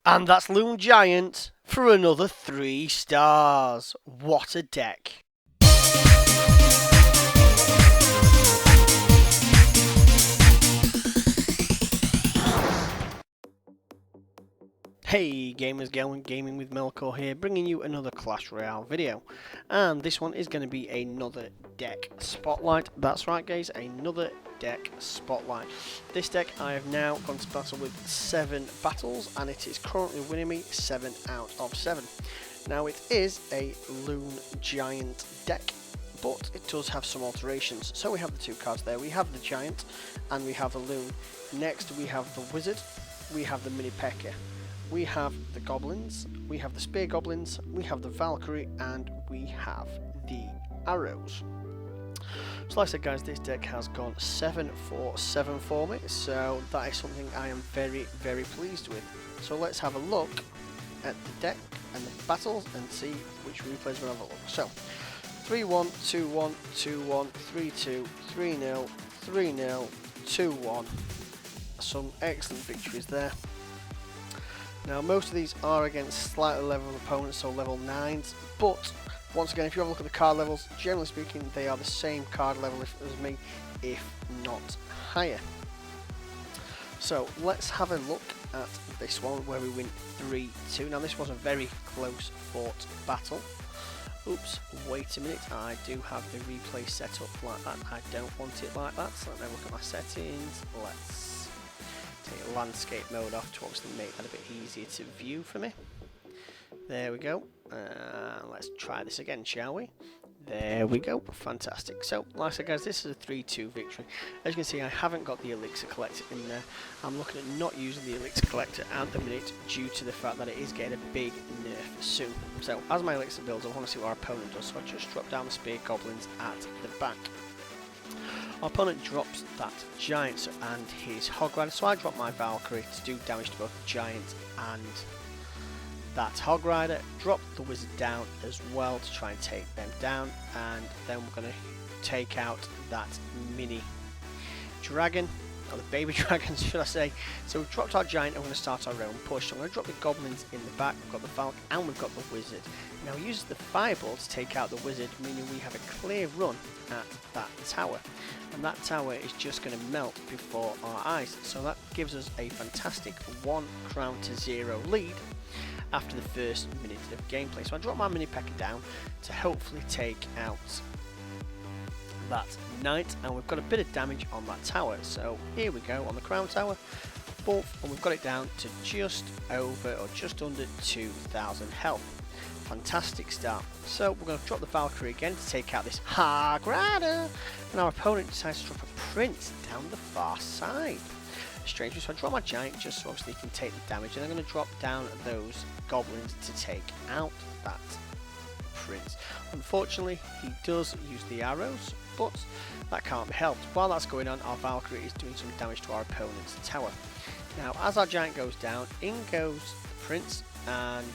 And that's Loon Giant for another 3 stars. What a deck. Hey gamers, Gaming with Melkor here, bringing you another Clash Royale video. And this one is going to be another deck spotlight. That's right guys, another deck spotlight. This deck I have now gone to battle with 7 battles, and it is currently winning me 7 out of 7. Now it is a Loon Giant deck, but it does have some alterations. So we have the 2 cards there, we have the Giant and we have the Loon. Next we have the Wizard, we have the Mini Pekka. We have the Goblins, we have the Spear Goblins, we have the Valkyrie, and we have the Arrows. So like I said guys, this deck has gone 7 for 7 for me, so that is something I am very pleased with. So let's have a look at the deck and the battles and see which replays we'll have a look. So 3-1, 2-1, 2-1, 3-2, 3-0, 3-0, 2-1. Some excellent victories there. Now most of these are against slightly level opponents, so level 9s, but once again if you have a look at the card levels, generally speaking they are the same card level as me, if not higher. So let's have a look at this one where we win 3-2. Now this was a very close fought battle. Oops, wait a minute, I do have the replay set up like that. I don't want it like that, so let me look at my settings. Let's take landscape mode off to obviously make that a bit easier to view for me. There we go. Let's try this again, shall we? There we go. Fantastic. So, like I said guys, this is a 3-2 victory. As you can see, I haven't got the Elixir Collector in there. I'm looking at not using the Elixir Collector at the minute due to the fact that it is getting a big nerf soon. So, as my Elixir builds, I want to see what our opponent does. So I just drop down the Spear Goblins at the back. Our opponent drops that Giant and his Hog Rider, so I drop my Valkyrie to do damage to both the Giant and that Hog Rider. Drop the Wizard down as well to try and take them down, and then we're going to take out that Mini Dragon, or the Baby Dragons should I say. So we've dropped our Giant and we're going to start our own push. So I'm going to drop the Goblins in the back, we've got the Valk and we've got the Wizard. Now we use the Fireball to take out the Wizard, meaning we have a clear run at that tower. And that tower is just going to melt before our eyes. So that gives us a fantastic 1 crown to 0 lead after the first minute of gameplay. So I drop my Mini Pekka down to hopefully take out that Knight, and we've got a bit of damage on that tower. So here we go on the crown tower, and we've got it down to just over or just under 2,000 health. Fantastic start. So we're going to drop the Valkyrie again to take out this Hog Rider, and our opponent decides to drop a Prince down the far side. Strangely, so I drop my Giant just so obviously he can take the damage, and I'm going to drop down those Goblins to take out that Prince. Unfortunately, he does use the arrows, but that can't be helped. While that's going on, our Valkyrie is doing some damage to our opponent's tower. Now, as our Giant goes down, in goes the Prince and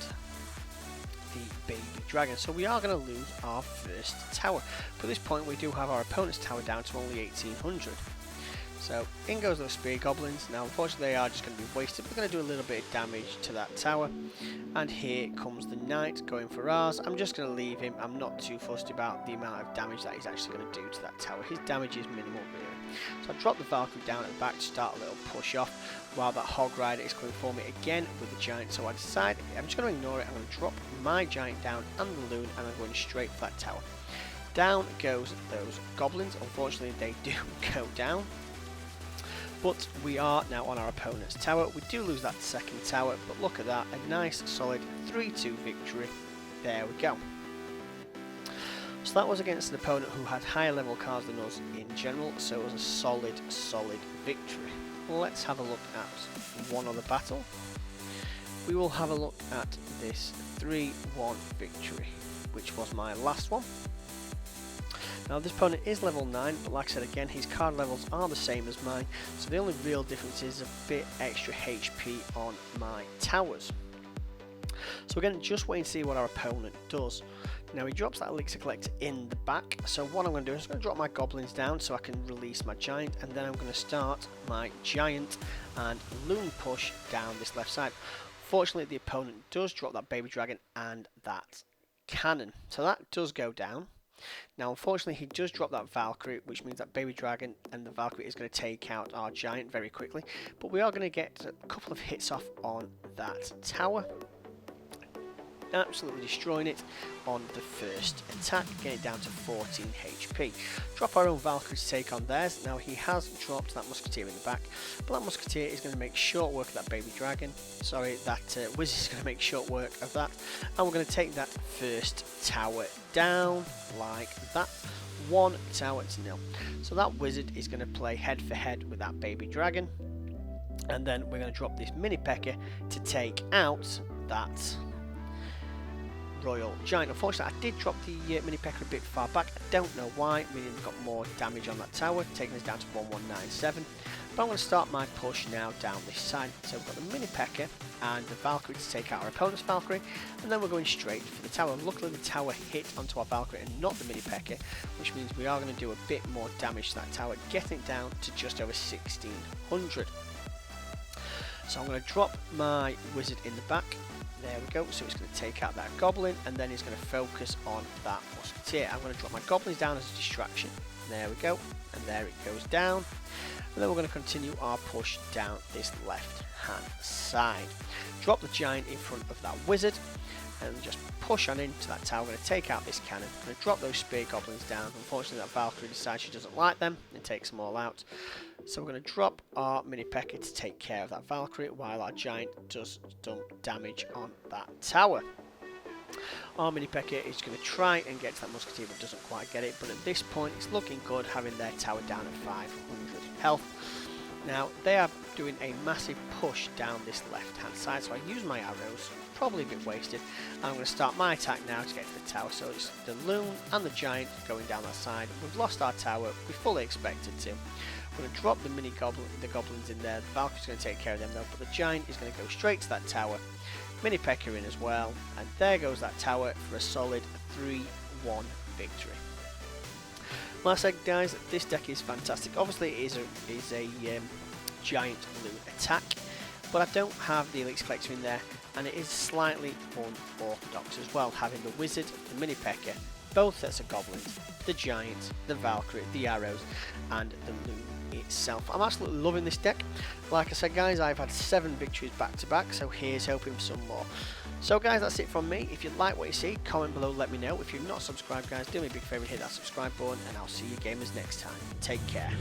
the Baby Dragon. So we are going to lose our first tower. But at this point, we do have our opponent's tower down to only 1,800. So in goes those Spear Goblins. Now unfortunately they are just going to be wasted. We're going to do a little bit of damage to that tower. And here comes the Knight going for ours. I'm just going to leave him. I'm not too fussed about the amount of damage that he's actually going to do to that tower. His damage is minimal really. So I drop the Valkyrie down at the back to start a little push off, while that Hog Rider is coming for me again with the Giant. So I decide I'm just going to ignore it. I'm going to drop my Giant down and the Loon, and I'm going straight for that tower. Down goes those Goblins. Unfortunately they do go down. But we are now on our opponent's tower. We do lose that second tower, but look at that, a nice solid 3-2 victory. There we go. So that was against an opponent who had higher level cards than us in general, so it was a solid victory. Let's have a look at one other battle. We will have a look at this 3-1 victory, which was my last one. Now this opponent is level 9, but like I said again, his card levels are the same as mine, so the only real difference is a bit extra HP on my towers. So again, just wait and see what our opponent does. Now he drops that Elixir Collector in the back, so what I'm going to do is I'm going to drop my Goblins down so I can release my Giant, and then I'm going to start my Giant and Loon push down this left side. unfortunately, the opponent does drop that baby dragon and that cannon. So that does go down. Now, unfortunately, he does drop that Valkyrie, which means that baby dragon and the Valkyrie is going to take out our giant very quickly. But we are going to get a couple of hits off on that tower. Absolutely destroying it on the first attack, getting it down to 14 HP. Drop our own Valkyrie to take on theirs. Now he has dropped that Musketeer in the back, but that Musketeer is going to make short work of that baby dragon. Sorry, that Wizard is going to make short work of that, and we're going to take that first tower down like that. 1 tower to 0. So that Wizard is going to play head for head with that baby dragon, and then we're going to drop this Mini Pekka to take out that Royal Giant. Unfortunately, I did drop the Mini Pekka a bit far back. I don't know why, meaning we've got more damage on that tower, taking us down to 1197. But I'm going to start my push now down this side. So we've got the Mini Pekka and the Valkyrie to take out our opponent's Valkyrie, and then we're going straight for the tower. Luckily, the tower hit onto our Valkyrie and not the Mini Pekka, which means we are going to do a bit more damage to that tower, getting it down to just over 1600. So I'm going to drop my Wizard in the back. There we go, so it's going to take out that Goblin, and then he's going to focus on that Musketeer. I'm going to drop my Goblins down as a distraction. There we go, and there it goes down. And then we're going to continue our push down this left hand side. Drop the Giant in front of that Wizard, and just push on into that tower. I'm going to take out this cannon. I'm going to drop those Spear Goblins down. Unfortunately, that Valkyrie decides she doesn't like them and takes them all out. So we're going to drop our Mini Pekka to take care of that Valkyrie while our Giant does some damage on that tower. Our Mini Pekka is going to try and get to that Musketeer but doesn't quite get it. But at this point it's looking good, having their tower down at 500 health. Now they are doing a massive push down this left hand side, so I use my arrows, probably a bit wasted. I'm going to start my attack now to get to the tower. So it's the Loon and the Giant going down that side. We've lost our tower, we fully expected to. We're going to drop the Goblins in there. The Valkyrie's going to take care of them though, but the Giant is going to go straight to that tower. Mini Pekka in as well, and there goes that tower for a solid 3-1 victory. Like I said, guys, this deck is fantastic. Obviously it is a Giant Loon attack, but I don't have the Elixir Collector in there, and it is slightly unorthodox as well, having the Wizard, the Mini Pekka, both sets of Goblins, the Giant, the Valkyrie, the arrows, and the Loon itself. I'm absolutely loving this deck. Like I said, guys, I've had 7 victories back to back, so here's hoping for some more. So guys, that's it from me. If you like what you see, comment below, let me know. If you're not subscribed, guys, do me a big favour, hit that subscribe button, and I'll see you gamers next time. Take care.